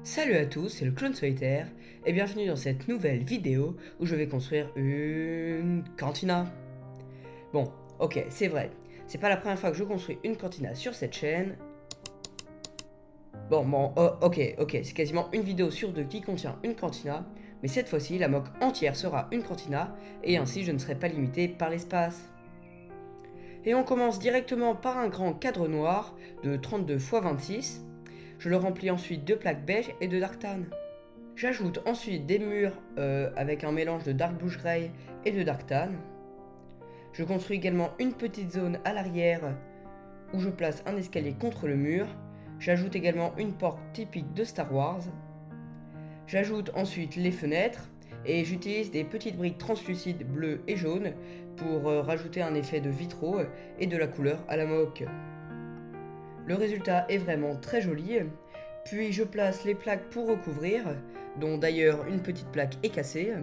Salut à tous, c'est le Clone Solitaire et bienvenue dans cette nouvelle vidéo où je vais construire une cantina. Bon, ok, c'est vrai, c'est pas la première fois que je construis une cantina sur cette chaîne. Ok, c'est quasiment une vidéo sur deux qui contient une cantina, mais cette fois-ci la moque entière sera une cantina et ainsi je ne serai pas limité par l'espace. Et on commence directement par un grand cadre noir de 32 x 26. Je le remplis ensuite de plaques beige et de dark tan. J'ajoute ensuite des murs avec un mélange de dark blush gray et de dark tan. Je construis également une petite zone à l'arrière où je place un escalier contre le mur. J'ajoute également une porte typique de Star Wars. J'ajoute ensuite les fenêtres et j'utilise des petites briques translucides bleues et jaunes pour rajouter un effet de vitraux et de la couleur à la moque. Le résultat est vraiment très joli. Puis je place les plaques pour recouvrir, dont d'ailleurs une petite plaque est cassée.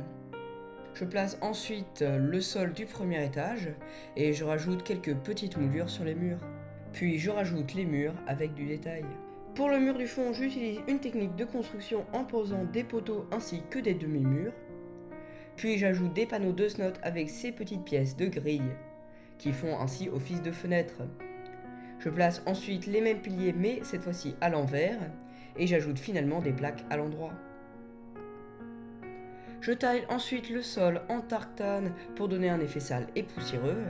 Je place ensuite le sol du premier étage et je rajoute quelques petites moulures sur les murs. Puis je rajoute les murs avec du détail. Pour le mur du fond, j'utilise une technique de construction en posant des poteaux ainsi que des demi-murs. Puis j'ajoute des panneaux de snot avec ces petites pièces de grille qui font ainsi office de fenêtre. Je place ensuite les mêmes piliers mais cette fois-ci à l'envers et j'ajoute finalement des plaques à l'endroit. Je taille ensuite le sol en tartane pour donner un effet sale et poussiéreux.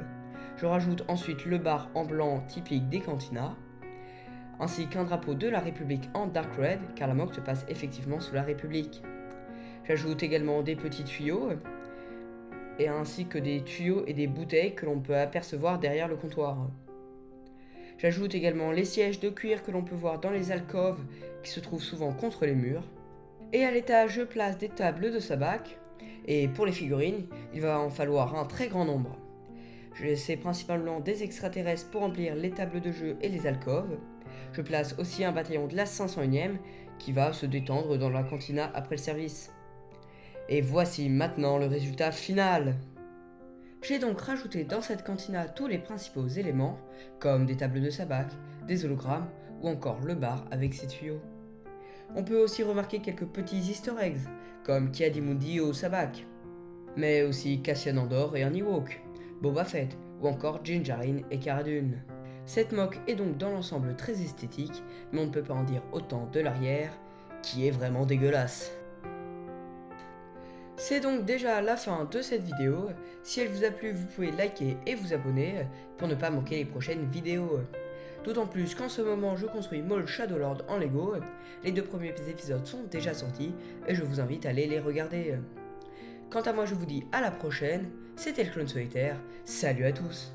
Je rajoute ensuite le bar en blanc typique des cantinas, ainsi qu'un drapeau de la République en dark red car la moque se passe effectivement sous la République. J'ajoute également des petits tuyaux, et ainsi que des tuyaux et des bouteilles que l'on peut apercevoir derrière le comptoir. J'ajoute également les sièges de cuir que l'on peut voir dans les alcôves qui se trouvent souvent contre les murs. Et à l'étage, je place des tables de sabak. Et pour les figurines, il va en falloir un très grand nombre. J'essaie principalement des extraterrestres pour remplir les tables de jeu et les alcôves. Je place aussi un bataillon de la 501e qui va se détendre dans la cantina après le service. Et voici maintenant le résultat final. J'ai donc rajouté dans cette cantina tous les principaux éléments, comme des tables de sabak, des hologrammes ou encore le bar avec ses tuyaux. On peut aussi remarquer quelques petits easter eggs, comme Ki-Adi-Mundi au sabak, mais aussi Cassian Andor et un Ewok, Boba Fett ou encore Din Djarin et Cara Dune. Cette moque est donc dans l'ensemble très esthétique, mais on ne peut pas en dire autant de l'arrière, qui est vraiment dégueulasse. C'est donc déjà la fin de cette vidéo. Si elle vous a plu, vous pouvez liker et vous abonner pour ne pas manquer les prochaines vidéos. D'autant plus qu'en ce moment je construis Maul Shadowlord en Lego. Les 2 premiers épisodes sont déjà sortis et je vous invite à aller les regarder. Quant à moi je vous dis à la prochaine, c'était le Clone Solitaire, salut à tous.